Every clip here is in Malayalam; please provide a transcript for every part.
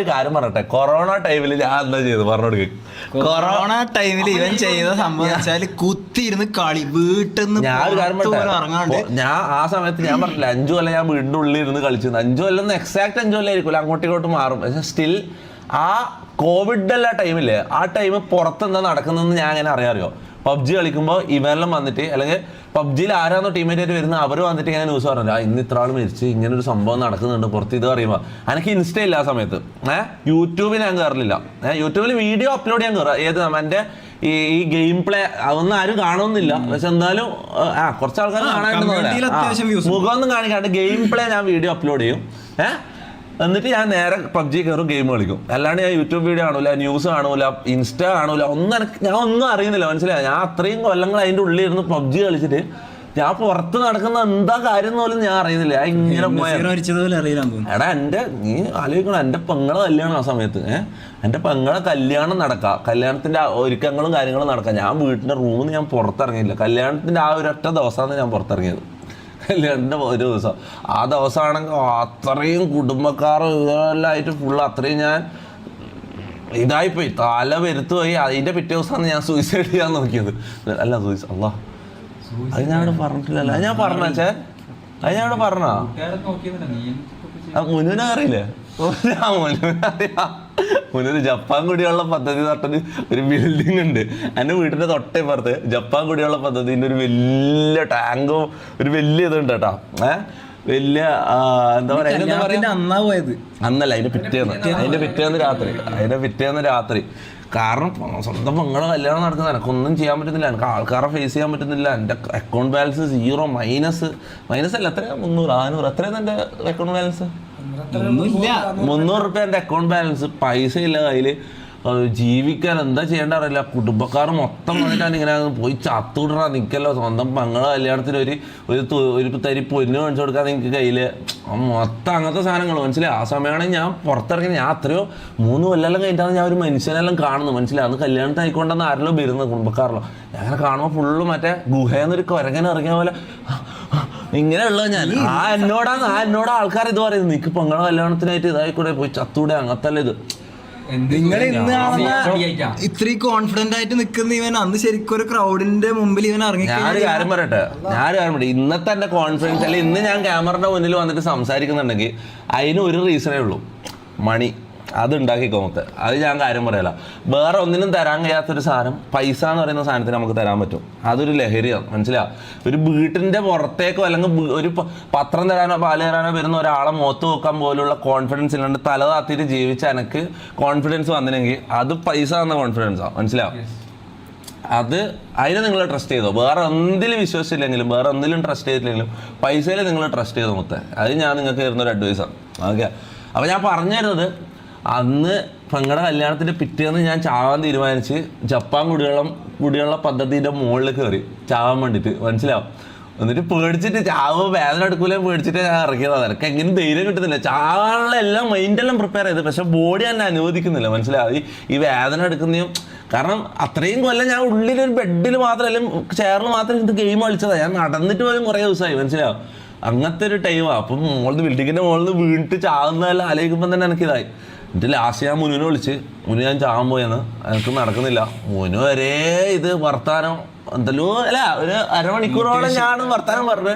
കാര്യം പറയട്ടെ, കൊറോണ ടൈമിൽ ഞാൻ എന്താ ചെയ്തു പറഞ്ഞോടുക്ക്. കൊറോണ ടൈമിൽ ഇവൻ ചെയ്ത സംഭവം വെച്ചാല് കുത്തിയിരുന്ന് കളി വീട്ടിൽ നിന്ന് ഞാൻ ഒരു കാര്യം പറയട്ടെ, ഞാൻ ആ സമയത്ത് ഞാൻ പറഞ്ഞില്ല 5 കൊല്ലം ഞാൻ വീടിന്റെ ഉള്ളിൽ ഇരുന്ന് കളിച്ചിരുന്നു. 5 കൊല്ലം എക്സാക്ട് 5 കൊല്ലം ആയിരിക്കും, അങ്ങോട്ടും ഇങ്ങോട്ടും മാറും. പക്ഷെ സ്റ്റിൽ ആ കോവിഡ് അല്ല ടൈമില്ലേ, ആ ടൈം പുറത്തെന്താ നടക്കുന്നതെന്ന് ഞാൻ അങ്ങനെ അറിയാറിയോ. പബ്ജി കളിക്കുമ്പോൾ ഇവരെല്ലാം വന്നിട്ട്, അല്ലെങ്കിൽ പബ്ജിയിൽ ആരാന്നോ ടീമേറ്റ് ആയിട്ട് വരുന്നത്, അവർ വന്നിട്ട് ഇങ്ങനെ ന്യൂസ് പറഞ്ഞു ഇന്ന് ഇത്ര ആൾ മരിച്ച്, ഇങ്ങനെ ഒരു സംഭവം നടക്കുന്നുണ്ട് പുറത്ത്. ഇത് പറയുമ്പോൾ എനിക്ക് ഇൻസ്റ്റ ഇല്ല ആ സമയത്ത്, യൂട്യൂബിൽ ഞാൻ കയറില്ല. യൂട്യൂബിൽ വീഡിയോ അപ്ലോഡ് ചെയ്യാൻ കയറുക, ഏത് എൻ്റെ ഈ ഗെയിം പ്ലേ അതൊന്നും ആരും കാണുമെന്നില്ല. പക്ഷെ എന്തായാലും കുറച്ച് ആൾക്കാർ കാണാനുണ്ട്, മുഖമൊന്നും കാണിക്കാണ്ട് ഗെയിം പ്ലേ ഞാൻ വീഡിയോ അപ്ലോഡ് ചെയ്യും. എന്നിട്ട് ഞാൻ നേരെ പബ്ജി കയറും, ഗെയിം കളിക്കും. അല്ലാണ്ട് ഞാൻ യൂട്യൂബ് വീഡിയോ കാണൂല, ന്യൂസ് കാണൂല, ഇൻസ്റ്റ കാണൂല, ഞാൻ ഒന്നും അറിയുന്നില്ല. മനസ്സിലായി, ഞാൻ അത്രയും കൊല്ലങ്ങൾ അതിൻ്റെ ഉള്ളിൽ ഇരുന്ന് പബ്ജി കളിച്ചിട്ട് ഞാൻ പുറത്ത് നടക്കുന്ന എന്താ കാര്യം പോലും ഞാൻ അറിയുന്നില്ല. ഇങ്ങനെ എടാ നീ ആലോചിക്കണം, എൻ്റെ പെങ്ങളെ കല്യാണം ആ സമയത്ത്, എൻ്റെ പെങ്ങളെ കല്യാണം നടക്കാം, കല്യാണത്തിൻ്റെ ഒരുക്കങ്ങളും കാര്യങ്ങളും നടക്കാം. ഞാൻ വീട്ടിൻ്റെ റൂമിൽ നിന്ന് ഞാൻ പുറത്തിറങ്ങിയില്ല. കല്യാണത്തിൻ്റെ ആ ഒരൊറ്റ ദിവസമാണ് ഞാൻ പുറത്തിറങ്ങിയത്, കല്യാണത്തിൻ്റെ ഒരു ദിവസം. ആ ദിവസമാണെങ്കിൽ അത്രയും കുടുംബക്കാരും ഇതെല്ലാം ആയിട്ട് ഫുള്ള് അത്രയും ഞാൻ ഇതായിപ്പോയി, തല വരുത്തു പോയി. അതിൻ്റെ പിറ്റേ ദിവസമാണ് ഞാൻ സൂയിസൈഡ് ചെയ്യാൻ നോക്കിയത്. അല്ല അല്ലാ അത് ഞാനിവിടെ പറഞ്ഞിട്ടില്ലല്ലോ, അത് ഞാൻ പറഞ്ഞേ, അത് ഞാനിവിടെ പറഞ്ഞാ മുനുവിനെ അറിയില്ലേ? മുന്നൊരു ജപ്പാൻ കുടിവെള്ള പദ്ധതി തൊട്ടൊരു ഒരു ബിൽഡിംഗ് ഉണ്ട് എൻ്റെ വീട്ടിൻ്റെ തൊട്ടേ പുറത്ത്. ജപ്പാൻ കുടിവെള്ള പദ്ധതിൻ്റെ ഒരു വലിയ ടാങ്കും ഒരു വലിയ ഇതുണ്ട് കേട്ടോ. വലിയ എന്താ പറയാ, അന്നാ പോയത് അന്നല്ല, അതിന്റെ പിറ്റേന്ന് രാത്രി. കാരണം സ്വന്തം പെങ്ങളെ കല്യാണം നടക്കുന്ന എനിക്കൊന്നും ചെയ്യാൻ പറ്റുന്നില്ല, എനിക്ക് ആൾക്കാരെ ഫേസ് ചെയ്യാൻ പറ്റുന്നില്ല. എൻ്റെ അക്കൗണ്ട് ബാലൻസ് 0, മൈനസ് അല്ല, എത്രയാ 300 400 എത്രയാണ് എൻ്റെ അക്കൗണ്ട് ബാലൻസ്? 300 റുപ്യ എൻ്റെ അക്കൗണ്ട് ബാലൻസ്. പൈസ ഇല്ല കയ്യിൽ, ജീവിക്കാൻ എന്താ ചെയ്യേണ്ട അറിയില്ല. കുടുംബക്കാർ മൊത്തം വന്നിട്ടാണ് ഇങ്ങനെ പോയി ചത്തുവിടണ നിൽക്കല്ലോ. സ്വന്തം പെങ്ങളെ കല്യാണത്തിന് ഒരു തരി പൊന്ന് മേടിച്ചു കൊടുക്കാൻ നിങ്ങൾക്ക് കയ്യിൽ മൊത്തം അങ്ങനത്തെ സാധനങ്ങൾ. മനസ്സിലായി, ആ സമയമാണെങ്കിൽ ഞാൻ പുറത്തിറങ്ങി. ഞാൻ അത്രയോ 3 കൊല്ലം കഴിഞ്ഞിട്ടാണ് ഞാൻ ഒരു മനുഷ്യനെല്ലാം കാണുന്നു. മനസ്സിലായി, അന്ന് കല്യാണത്തിന് ആയിക്കൊണ്ടെന്ന് ആരെല്ലോ വരുന്നത് കുടുംബക്കാരല്ലോ. ഞാൻ അങ്ങനെ കാണുമ്പോൾ ഫുള്ള് മറ്റേ ഗുഹയെന്നൊരു കുരങ്ങനെ ഇറങ്ങിയ പോലെ ഇങ്ങനെയുള്ളത്. ഞാൻ എന്നോട് ആൾക്കാർ ഇത് പറയുന്നത്, നിനക്ക് പെങ്ങളെ കല്യാണത്തിനായിട്ട് ഇതായിക്കൂടെ പോയി ചത്തൂടെ, അങ്ങനത്തെ ഇത്. നിങ്ങൾ ഇന്ന് ഇത്രയും കോൺഫിഡന്റ് ആയിട്ട് നിൽക്കുന്ന ഇവൻ അന്ന് ശരിക്കും ഒരു ക്രൗഡിന്റെ മുമ്പിൽ ഇവൻ ഇറങ്ങി. ഞാനൊരു കാര്യം പറയട്ടെ, ഇന്നത്തെ എന്റെ കോൺഫിഡൻസ് അല്ലെ, ഇന്ന് ഞാൻ ക്യാമറയുടെ മുന്നിൽ വന്നിട്ട് സംസാരിക്കുന്നുണ്ടെങ്കിൽ അതിന് ഒരു റീസണേ ഉള്ളൂ, മണി. അത് ഉണ്ടാക്കിക്കോ മൊത്തം. അത് ഞാൻ കാര്യം പറയല. വേറെ ഒന്നിനും തരാൻ കഴിയാത്തൊരു സാധനം പൈസ എന്ന് പറയുന്ന സാധനത്തിന് നമുക്ക് തരാൻ പറ്റും. അതൊരു ലഹരിയാണ്. മനസ്സിലാവും, ഒരു വീട്ടിൻ്റെ പുറത്തേക്കോ അല്ലെങ്കിൽ ഒരു പത്രം തരാനോ പാല് തരാനോ വരുന്ന ഒരാളെ മുഖത്ത് നോക്കാൻ പോലുള്ള കോൺഫിഡൻസ് ഇല്ലാണ്ട് തല താത്തിയിട്ട് ജീവിച്ച എനിക്ക് കോൺഫിഡൻസ് വന്നില്ലെങ്കിൽ അത് പൈസ എന്ന കോൺഫിഡൻസാണ്. മനസ്സിലാവും, അതിനെ നിങ്ങൾ ട്രസ്റ്റ് ചെയ്തോ. വേറെ എന്തിലും വിശ്വസിച്ചില്ലെങ്കിലും, വേറെ എന്തിലും ട്രസ്റ്റ് ചെയ്തില്ലെങ്കിലും പൈസയിൽ നിങ്ങൾ ട്രസ്റ്റ് ചെയ്തോ മൊത്തം. അത് ഞാൻ നിങ്ങൾക്ക് തരുന്നൊരു അഡ്വൈസാണ്. ഓക്കെ, അപ്പോൾ ഞാൻ പറഞ്ഞു അന്ന് പെങ്ങളുടെ കല്യാണത്തിൻ്റെ പിറ്റേന്ന് ഞാൻ ചാവാൻ തീരുമാനിച്ച് ജപ്പാൻ കുടിവെള്ള പദ്ധതിൻ്റെ മുകളിൽ കയറി ചാവാൻ വേണ്ടിയിട്ട്. മനസ്സിലാവും, എന്നിട്ട് പേടിച്ചിട്ട് ചാവ് വേദന എടുക്കൂലേ പേടിച്ചിട്ട് ഞാൻ ഇറങ്ങിയതാണ്. എനിക്ക് എങ്ങനെ ധൈര്യം കിട്ടുന്നില്ല. ചാവാനുള്ള എല്ലാം മൈൻഡെല്ലാം പ്രിപ്പയർ ചെയ്ത്, പക്ഷെ ബോഡി തന്നെ അനുവദിക്കുന്നില്ല. മനസ്സിലാവും, ഈ വേദന എടുക്കുന്നതും. കാരണം അത്രയും കൊല്ലം ഞാൻ ഉള്ളിലൊരു ബെഡിൽ മാത്രമല്ല ചെയറിൽ മാത്രം ഇത് ഗെയിം കളിച്ചതാണ്. ഞാൻ നടന്നിട്ട് പോലും കുറേ ദിവസമായി. മനസ്സിലാവും, അങ്ങനത്തെ ഒരു ടൈമാണ്. അപ്പം ബിൽഡിങ്ങിൻ്റെ മുകളിൽ വീണിട്ട് ചാവുന്നതെല്ലാം ആലോചിക്കുമ്പോൾ തന്നെ എനിക്കിതായി. എന്നിട്ട് ലാസ്റ്റ് ഞാൻ മുനുവിനെ വിളിച്ച്, ഞാൻ ചാവാൻ പോയെന്ന്, എനിക്ക് നടക്കുന്നില്ല. മുനു വരെ ഇത് വർത്താനം എന്തല്ലോ അല്ല, ഒരു അരമണിക്കൂറോളം ഞാൻ വർത്താനം പറഞ്ഞു.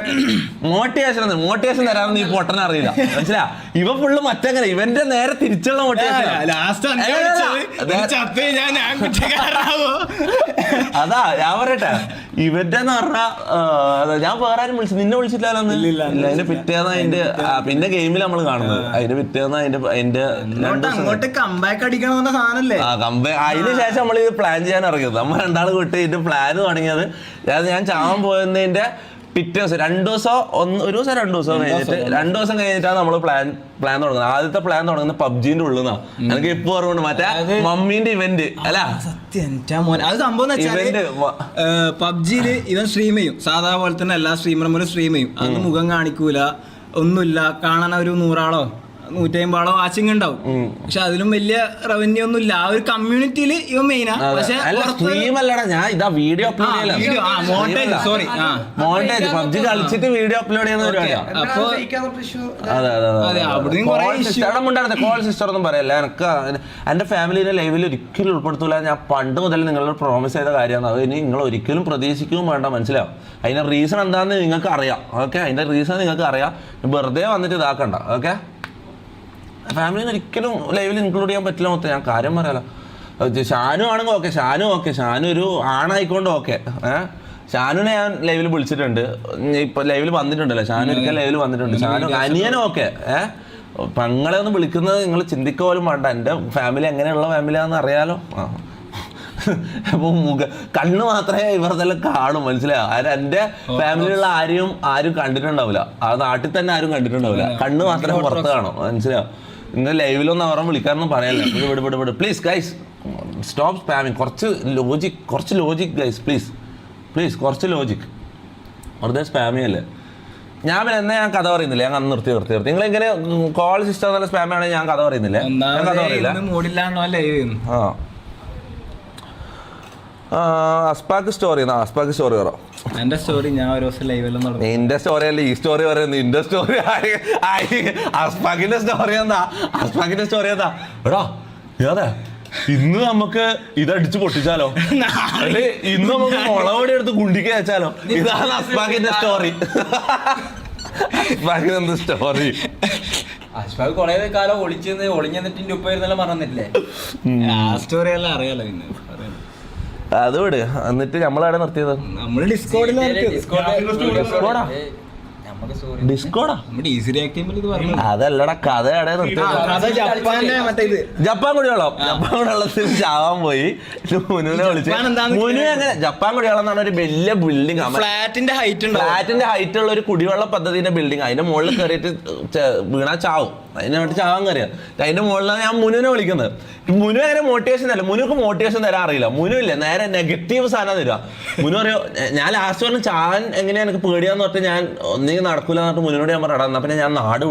മോട്ടിവേഷൻ തരാമെന്ന് ഈ പൊട്ടനെ അറിയില്ല. മനസ്സിലാ, ഇവ ഫുള്ള് മറ്റങ്ങനെ, ഇവന്റെ നേരെ തിരിച്ചുള്ള മോട്ടിവേഷൻ. അതാ ഞാൻ പറയട്ടെ, ഇവന്റെ എന്ന് പറഞ്ഞാ ഞാൻ വേറെ ആരും വിളിച്ചു, നിന്നെ വിളിച്ചിട്ടില്ല. അതിന്റെ പിറ്റേന്ന് പിന്നെ ഗെയിമിൽ നമ്മൾ കാണുന്നത്, അതിന്റെ പിറ്റേന്ന് അതിന്റെ അതിന് ശേഷം നമ്മൾ ഇത് പ്ലാൻ ചെയ്യാൻ ഇറങ്ങിയത്. നമ്മൾ രണ്ടാൾ വിട്ട് ഇതിന്റെ പ്ലാൻ തുടങ്ങിയത് ഞാൻ ചാവാൻ പോയതിന്റെ പിറ്റേ ദിവസം 2 ദിവസം ഒരു ദിവസം 2 ദിവസം കഴിഞ്ഞിട്ട് 2 ദിവസം കഴിഞ്ഞിട്ടാണ് നമ്മൾ പ്ലാൻ തുടങ്ങുന്നത്. ആദ്യത്തെ പ്ലാൻ തുടങ്ങുന്നത് പബ്ജിന്റെ ഉള്ളിൽ നിന്നാണ്. എനിക്ക് ഇപ്പൊ ഓർമ്മയുണ്ട്, മറ്റേ മമ്മീന്റെ ഇവന്റ് അല്ല, അത് സംഭവം പബ്ജിയില് ഇവൻ സ്ട്രീം ചെയ്യും, സാധാ പോലെ തന്നെ എല്ലാ സ്ട്രീമർമാരും സ്ട്രീം ചെയ്യും. അന്ന് മുഖം കാണിക്കൂല, ഒന്നുമില്ല, കാണാൻ ഒരു 100 ആളോ 150 വാച്ചിങ് ഉണ്ടാവും. പക്ഷെ അതിലും വലിയ റവന്യൂ ഒന്നും ഇല്ല. ആ ഒരു കമ്മ്യൂണിറ്റിയിൽ ഇവൻ മെയിനാ. പക്ഷെ സ്ട്രീം അല്ലടാ, ഞാൻ ഇതാ വീഡിയോ അപ്ലോഡ് ചെയ്യല. സോറി മോണ്ടേജ് പബ്ജി കളിച്ചിട്ട് വീഡിയോ അപ്ലോഡ് ചെയ്യുന്ന പരിപാടിയാണ്. അപ്പൊ കോൾ സിസ്റ്റർ ഒന്നും പറയല്ല. എനിക്ക് എന്റെ ഫാമിലിയുടെ ലൈവിൽ ഒരിക്കലും ഉൾപ്പെടുത്തൂല. ഞാൻ പണ്ട് മുതൽ നിങ്ങളോട് പ്രോമിസ് ചെയ്ത കാര്യമാണ്. അത് ഇനി നിങ്ങൾ ഒരിക്കലും പ്രതീക്ഷിക്കുകയും വേണ്ട, മനസ്സിലാവും. അതിന്റെ റീസൺ എന്താണെന്ന് നിങ്ങൾക്ക് അറിയാം. ഓക്കെ, അതിന്റെ റീസൺ നിങ്ങൾക്ക് അറിയാം. വെറുതെ വന്നിട്ട് ഇതാക്കണ്ട. ഓക്കെ, ഫാമിലിന്ന് ഒരിക്കലും ലൈവിൽ ഇൻക്ലൂഡ് ചെയ്യാൻ പറ്റില്ല. മൊത്തം ഞാൻ കാര്യം പറയാലോ. ഷാനു ആണെങ്കിൽ ഓക്കെ, ഷാനു ഒരു ആണായിക്കൊണ്ട് ഓക്കെ. ഷാനുവിനെ ഞാൻ ലൈവിൽ വിളിച്ചിട്ടുണ്ട്. ഇപ്പൊ ലൈവിൽ വന്നിട്ടുണ്ടല്ലോ, ഷാനു ഒരിക്കൽ ലൈവിൽ വന്നിട്ടുണ്ട്. ഷാനു അനിയനും ഓക്കെ. പെങ്ങളെ ഒന്ന് വിളിക്കുന്നത് നിങ്ങൾ ചിന്തിക്കുക പോലും വേണ്ട. എൻ്റെ ഫാമിലി എങ്ങനെയുള്ള ഫാമിലിയാണെന്ന് അറിയാലോ. അപ്പൊ കണ്ണ് മാത്രമേ ഇവരെല്ലാം കാണും, മനസ്സിലായോ? എൻ്റെ ഫാമിലിയിലുള്ള ആരും കണ്ടിട്ടുണ്ടാവില്ല. ആ നാട്ടിൽ തന്നെ ആരും കണ്ടിട്ടുണ്ടാവില്ല. കണ്ണ് മാത്രമേ പുറത്ത് കാണും, മനസ്സിലായോ? നിങ്ങൾ ലൈവിലൊന്നും അവരെ വിളിക്കാനൊന്നും പറയല്ലേ. വിട് പ്ലീസ് ഗൈസ്, സ്റ്റോപ്പ് സ്പാമിങ്. കുറച്ച് ലോജിക് ഗൈസ്, പ്ലീസ് കുറച്ച് ലോജിക്. വെറുതെ സ്പാമിങ് അല്ലേ. ഞാൻ പിന്നെ എന്നാ ഞാൻ കഥ പറയുന്നില്ല. ഞാൻ അന്ന് നിർത്തി. നിങ്ങൾ ഇങ്ങനെ കോൾ സിസ്റ്റം നല്ല സ്പാം ആണെങ്കിൽ ഞാൻ കഥ പറയുന്നില്ല. ഞാൻ കഥ പറയില്ല. അസ്പാക്ക് സ്റ്റോറി പറ. എന്റെ സ്റ്റോറി ഞാൻ ഒരു ദിവസം ലൈവെല്ലാം നടന്നു. നിന്റെ സ്റ്റോറി അല്ല ഈ സ്റ്റോറി പറയുന്നത്. നിന്റെ സ്റ്റോറി അസ്പാക്കിന്റെ സ്റ്റോറി എന്താ എടാ? അതെ, ഇന്ന് നമുക്ക് ഇതടിച്ച് പൊട്ടിച്ചാലോ, അല്ലെ ഇന്ന് നമുക്ക് മുളവടി എടുത്ത് കുണ്ടിക്ക് വെച്ചാലോ? ഇതാണ് അസ്പാക്കിന്റെ സ്റ്റോറി. അസ്പാക്കിന് എന്ത് സ്റ്റോറി? അസ്പാക്ക് കൊറേ കാലം ഒളിഞ്ഞിട്ട് ഉപ്പായിരുന്നെല്ലാം പറഞ്ഞിട്ടില്ലേ? ആ സ്റ്റോറി എല്ലാം അറിയാലോ. പിന്നെ അത് വിട്. എന്നിട്ട് നമ്മളവിടെ നിർത്തിയത് നമ്മള് ഡിസ്കോഡിലാ. അതല്ലടാ, കഥ ജപ്പാൻ കുടിവെള്ളത്തിൽ ചാവാൻ പോയി. മുനുവിനെ വിളിച്ച് മുനു എങ്ങനെ ജപ്പാൻ കുടിവെള്ളം എന്നാണ് ഒരു വലിയ ബിൽഡിംഗ്, ഫ്ലാറ്റിന്റെ ഹൈറ്റ് ഉള്ള ഒരു കുടിവെള്ള പദ്ധതിന്റെ ബിൽഡിംഗ്. അതിന്റെ മുകളിൽ കയറിയിട്ട് വീണാ ചാവും. അതിന് വേണ്ടി ചാവാൻ കയറിയ അതിന്റെ മുകളിലാണ് ഞാൻ മുനുവിനെ വിളിക്കുന്നത്. മുനു അങ്ങനെ മോട്ടിവേഷൻ തരാം. മുനുക്ക് മോട്ടിവേഷൻ തരാൻ അറിയില്ല. മുനു ഇല്ല, നേരെ നെഗറ്റീവ് സാധനം തരിക. മുനു പറയോ, ഞാൻ ലാസ്റ്റ് പറഞ്ഞ ചാൻ എങ്ങനെയാ എനിക്ക് പേടിയാന്ന് പറഞ്ഞിട്ട് ഞാൻ ഒന്നെങ്കിൽ നടക്കൂല എന്നിട്ട് മുനോട് ഞാൻ പറയാം. എന്നാ പിന്നെ ഞാൻ നാട്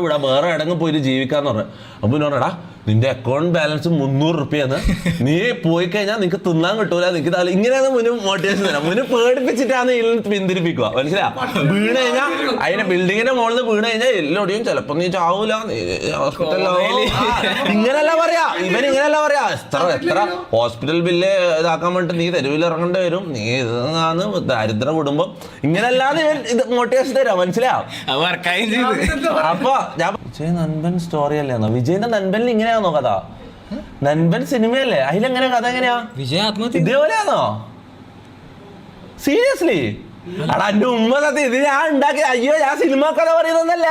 വിടാം, വേറെ എടങ്ങ് പോയിട്ട് ജീവിക്കാന്ന് പറഞ്ഞു. അപ്പൊ പറഞ്ഞടാ, നിന്റെ അക്കൗണ്ട് ബാലൻസ് 300 റുപ്യാണ്, നീ പോയി കഴിഞ്ഞാൽ നിനക്ക് തിന്നാൻ കിട്ടൂല, നിനക്ക് ഇങ്ങനെയാണ് മുന്നു മോട്ടിവേഷൻ തരാം. മുന്നു പേടിപ്പിച്ചിട്ടാണ് ഇതിൽ പിന്തിരിപ്പിക്കുക, മനസ്സിലാ? വീണ് കഴിഞ്ഞാൽ അതിന്റെ ബിൽഡിങ്ങിന്റെ മുകളിൽ നിന്ന് വീണ് കഴിഞ്ഞാൽ എല്ലോടെയും ചിലപ്പോ നീ ചാവൂല, ഹോസ്പിറ്റലിലാവും. ഇങ്ങനെയല്ല പറയാ, ഇവൻ ഇങ്ങനെയല്ല പറയാ. എത്ര ഹോസ്പിറ്റൽ ബില്ല് ഇതാക്കാൻ വേണ്ടിട്ട് നീ തെരുവിൽ ഇറങ്ങേണ്ടി വരും, നീ ഇതാണ് ദരിദ്ര കുടുംബം, ഇങ്ങനെയല്ലാതെ ഇവൻ ഇത് മോട്ടിവേഷൻ തരാം, മനസ്സിലാ? അപ്പൊ ഞാൻ നൻപൻ സ്റ്റോറി അല്ലേന്നോ? വിജയന്റെ നൻപനിൽ ഇങ്ങനെയാണോ കഥ? നൻപൻ സിനിമയല്ലേ, അതിലെങ്ങനെ കഥ എങ്ങനെയാ? ഇതേപോലെയാണോ? സീരിയസ്ലി? അടാ എന്റെ ഉമ്മ സത്യം, ഇത് ഞാൻ ഉണ്ടാക്കി. അയ്യോ, ഞാൻ സിനിമ കഥ പറയുന്നല്ല,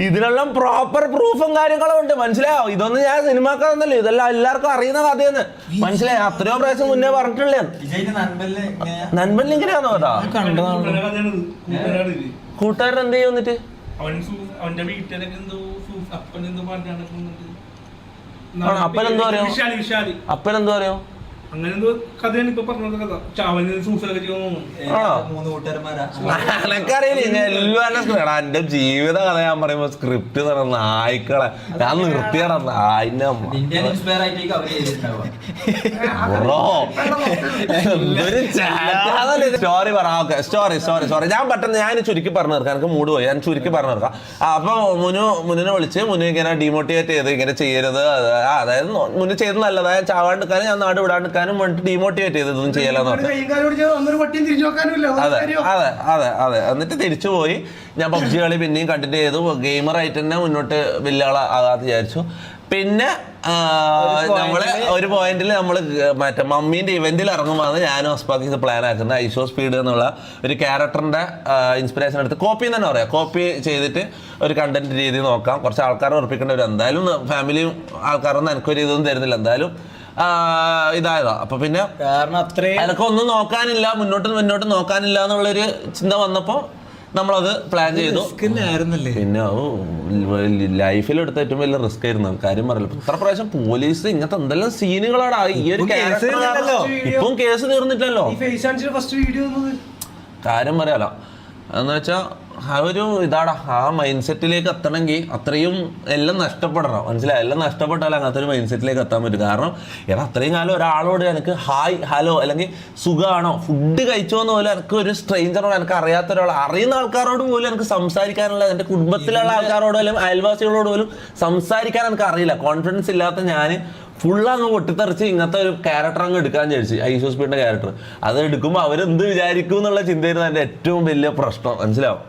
ഇതിനുള്ള പ്രോപ്പർ പ്രൂഫും കാര്യങ്ങളും ഉണ്ട്, മനസ്സിലായോ? ഇതൊന്നും ഞാൻ സിനിമ കഥ ഒന്നല്ല, ഇതെല്ലാം എല്ലാവർക്കും അറിയുന്ന കഥയെന്ന് മനസ്സിലായോ? അത്രയോ പ്രാവശ്യം മുന്നേ പറഞ്ഞിട്ടുള്ളേ. നൻപനിൽ ഇങ്ങനെയാണോ കഥ? കൂട്ടുകാരൻ എന്ത് ചെയ്യും എന്നിട്ട്? അവന്റെ വീട്ടിലൊക്കെ എന്തോ അപ്പനെന്തോ അപ്പനെന്തോ പറയോ? അപ്പനെന്തോ പറയോ? അങ്ങനെ എന്തോ കഥയാണ് ഇപ്പൊ പറഞ്ഞ കഥ. ചാവന് സൂസൈഡ് ചെയ്യുന്നു. എനക്കറിയില്ല, എല്ലാവരും എന്റെ ജീവിത കഥ ഞാൻ പറയുമ്പോ സ്ക്രിപ്റ്റ് നായ്ക്കളെ ഞാൻ നിർത്തിയടാ. സ്റ്റോറി പറ. സോറി ഞാൻ പെട്ടെന്ന് ഞാൻ ചുരുക്കി പറഞ്ഞു തീർക്കാം, എനിക്ക് മൂഡ് പോയി, ഞാൻ ചുരുക്കി പറഞ്ഞു തീർക്കാം. അപ്പൊ മുന്നിനെ വിളിച്ച് മുന്നു ഇങ്ങനെ ഡിമോട്ടിവേറ്റ് ചെയ്ത് ഇങ്ങനെ ചെയ്യരുത്, അതായത് മുന്നു ചെയ്ത് നല്ലതായ ചാവാണ്ടിരിക്കാനും ഞാൻ നാട് വിടാണ്ടിരിക്കാനും വേണ്ടി ഡിമോട്ടിവേറ്റ് ചെയ്ത് ഇതൊന്നും ചെയ്യലെന്ന് പറഞ്ഞു. അതെ എന്നിട്ട് തിരിച്ചു പോയി. ഞാൻ പബ്ജി കളി പിന്നെയും കണ്ടിന്യൂ ചെയ്തു. ഗെയിമറായിട്ട് തന്നെ മുന്നോട്ട് വലിയ ആളാകാതെ വിചാരിച്ചു. പിന്നെ നമ്മള് ഒരു പോയിന്റിൽ നമ്മള് മറ്റേ മമ്മീന്റെ ഇവന്റിൽ ഇറങ്ങുമ്പോൾ ഞാനും അസ്പാക്ക് ഇത് പ്ലാൻ ആക്കുന്നത്. ഐഷോ സ്പീഡ് എന്നുള്ള ഒരു ക്യാരക്ടറിന്റെ ഇൻസ്പിറേഷൻ എടുത്ത് കോപ്പി തന്നെ പറയാം, കോപ്പി ചെയ്തിട്ട് ഒരു കണ്ടന്റ് രീതി നോക്കാം. കുറച്ച് ആൾക്കാരെ ഉറപ്പിക്കേണ്ടി വരും. എന്തായാലും ഫാമിലിയും ആൾക്കാരൊന്നും എനിക്കൊരു ഇതൊന്നും തരുന്നില്ല, എന്തായാലും ഇതായതാ. അപ്പൊ പിന്നെ അതൊക്കെ ഒന്നും നോക്കാനില്ല, മുന്നോട്ട് നോക്കാനില്ല എന്നുള്ളൊരു ചിന്ത വന്നപ്പോ നമ്മളത് പ്ലാൻ ചെയ്തു. പിന്നെ ലൈഫിൽ എടുത്ത ഏറ്റവും വലിയ റിസ്ക് ആയിരുന്നു, കാര്യം പറയല്ലോ. ഇത്ര പ്രാവശ്യം പോലീസ് ഇങ്ങനത്തെ എന്തെല്ലാം സീനുകളാണ്. ഈ ഒരു ഇപ്പം കേസ് തീർന്നിട്ടല്ലോ, കാര്യം പറയാലോ. എന്ന് വെച്ചാ ഒരു ഇതാടാ, ആ മൈൻഡ് സെറ്റിലേക്ക് എത്തണമെങ്കിൽ അത്രയും എല്ലാം നഷ്ടപ്പെടണം, മനസ്സിലായി? എല്ലാം നഷ്ടപ്പെട്ടാൽ അങ്ങനത്തെ ഒരു മൈൻഡ് സെറ്റിലേക്ക് എത്താൻ പറ്റും. കാരണം എടാ അത്രയും കാലം ഒരാളോട് എനിക്ക് ഹായ് ഹലോ അല്ലെങ്കിൽ സുഖമാണോ ഫുഡ് കഴിച്ചോന്ന് പോലും എനിക്ക് ഒരു സ്ട്രേഞ്ചറോട്, എനിക്ക് അറിയാത്ത ഒരാൾ, അറിയുന്ന ആൾക്കാരോട് പോലും എനിക്ക് സംസാരിക്കാനുള്ള, എൻ്റെ കുടുംബത്തിലുള്ള ആൾക്കാരോടോ അല്ലെങ്കിൽ അയൽവാസികളോട് പോലും സംസാരിക്കാൻ എനിക്ക് അറിയില്ല. കോൺഫിഡൻസ് ഇല്ലാത്ത ഞാൻ ഫുള്ളങ്ങ് പൊട്ടിത്തെറിച്ച് ഇങ്ങനത്തെ ഒരു ക്യാരക്ടർ അങ്ങ് എടുക്കാൻ വിചാരിച്ചു, ഐസോ സ്പീഡിൻ്റെ ക്യാരക്ടർ. അത് എടുക്കുമ്പോൾ അവരെന്ത് വിചാരിക്കും എന്നുള്ള ചിന്തയായിരുന്നു എൻ്റെ ഏറ്റവും വലിയ പ്രശ്നം, മനസ്സിലാവും?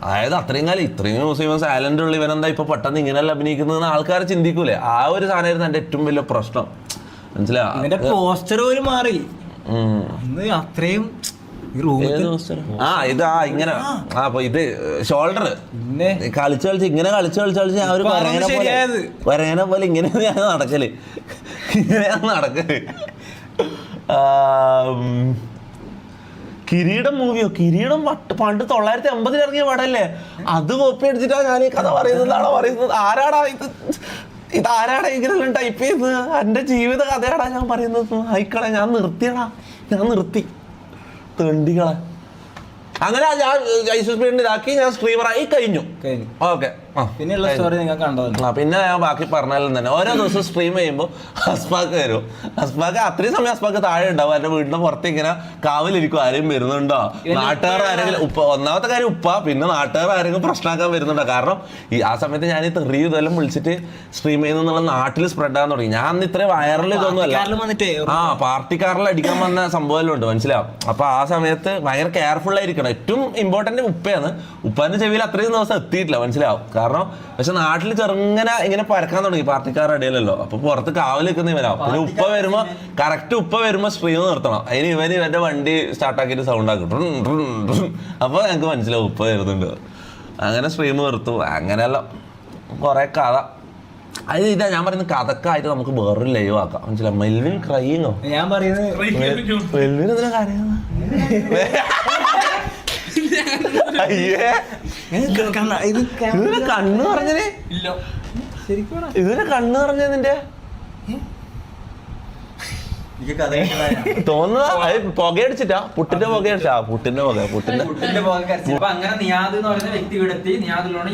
അതായത് അത്രയും കാലം ഇത്രയും സാലന്റ് ഉള്ള ഇവനെന്താ ഇപ്പൊ പെട്ടെന്ന് ഇങ്ങനെയല്ല അഭിനയിക്കുന്നതെന്ന് ആൾക്കാർ ചിന്തിക്കൂലേ? ആ ഒരു സാധനമായിരുന്നു എൻ്റെ ഏറ്റവും വലിയ പ്രശ്നം, മനസ്സിലാവും? പോസ്റ്റർ പോലും മാറി അത്രയും. ഇങ്ങനെ അപ്പൊ ഇത് ഷോൾഡർ കളിച്ച് ഇങ്ങനെ കളിച്ച് ആ ഒരു വരങ്ങനെ പോലെ ഇങ്ങനെയാണ് നടക്കല്, ഇങ്ങനെയാണ് നടക്കല്. കിരീടം മൂവിയോ, കിരീടം പണ്ട് 980 ഇറങ്ങിയ പടല്ലേ, അത് കോപ്പി അടിച്ചിട്ടാണ് ഞാൻ ഈ കഥ പറയുന്നതാണോ പറയുന്നത്? ആരാടാ ഇതാരാടാ ഇങ്ങനെല്ലാം ടൈപ്പ് ചെയ്തത്? എൻ്റെ ജീവിത കഥയാടാ ഞാൻ പറയുന്നത്. ആയിക്കളെ, ഞാൻ നിർത്തി തെണ്ടികളെ. അങ്ങനെ ഞാൻ ഐസോ സ്പീഡിന് ഇതാക്കി, ഞാൻ സ്ട്രീമറായി കഴിഞ്ഞു. ഓക്കെ, പിന്നെയുള്ള സ്റ്റോറി നിങ്ങൾ കണ്ടത്. പിന്നെ ഞാൻ ബാക്കി പറഞ്ഞാലും തന്നെ ഓരോ ദിവസം സ്ട്രീം ചെയ്യുമ്പോൾ ഹസ്ബാക്ക് വരും. ഹസ്ബാക്ക് അത്രയും സമയം ഹസ്ബാക്ക് താഴെ ഉണ്ടാവും, എൻ്റെ വീടിന്റെ പുറത്ത് ഇങ്ങനെ കാവലിരിക്കും, ആരെയും വരുന്നുണ്ടോ, നാട്ടുകാർ ആരെങ്കിലും ഒന്നാമത്തെ കാര്യം പിന്നെ നാട്ടുകാർ ആരെങ്കിലും പ്രശ്നമാക്കാൻ വരുന്നുണ്ടോ? കാരണം ആ സമയത്ത് ഞാൻ ഈ തെറിയും ഇതെല്ലാം വിളിച്ചിട്ട് സ്ട്രീം ചെയ്യുന്നുള്ള നാട്ടിൽ സ്പ്രെഡ് ആകാൻ തുടങ്ങി. ഞാൻ അന്ന് ഇത്രയും വൈറൽ ഇതൊന്നുമല്ല, പാർട്ടിക്കാരിൽ അടിക്കാൻ വന്ന സംഭവമെല്ലാം ഉണ്ട്, മനസ്സിലാവും? അപ്പൊ ആ സമയത്ത് ഭയങ്കര കെയർഫുൾ ആയിരിക്കണം. ഏറ്റവും ഇമ്പോർട്ടന്റ് ഉപ്പയാണ്. ഉപ്പാന്റെ ചെവിയിൽ അത്രയും ദിവസം എത്തിയിട്ടില്ല, മനസ്സിലാവും? കാരണം പക്ഷെ നാട്ടിൽ ചെറുങ്ങനെ ഇങ്ങനെ പരക്കാൻ തുടങ്ങി, പാർട്ടിക്കാരുടെ ഇടയിലല്ലോ. അപ്പൊ പുറത്ത് കാവൽ നിൽക്കുന്ന ഇവനാ. പിന്നെ ഉപ്പ വരുമ്പോ സ്ട്രീം നിർത്തണം. അതിന് ഇവന്റെ വണ്ടി സ്റ്റാർട്ടാക്കിയിട്ട് സൗണ്ട് ആക്കും. അപ്പൊ ഞങ്ങൾക്ക് മനസ്സിലാവും ഉപ്പ വരുന്നുണ്ട്. അങ്ങനെ സ്ട്രീം നിർത്തും. അങ്ങനെയല്ല കുറെ കഥ. അത് ഇതാ ഞാൻ പറയുന്നത്, കഥക്കായിട്ട് നമുക്ക് വേറൊരു ലൈവ് ആക്കാം, മനസ്സിലാവും? മെൽവിൻ ക്രൈയിങ്ങോ ഞാൻ പറയുന്നത്, മെൽവിൻ എന്തിനാ കാര്യം? ഇതിനെ കണ്ണ് പറഞ്ഞേ, ഇതിനെ കണ്ണ് പറഞ്ഞ നിന്റെ തോന്നുന്നതാ. പുകയടിച്ചിട്ടാ, പുട്ടിന്റെ പുകയടിച്ചാ, പുട്ടിന്റെ പുക അങ്ങനെ നിയാദ് എന്ന് പറയുന്ന വ്യക്തി ഇവിടെ എത്തി. നിയാദിലോട്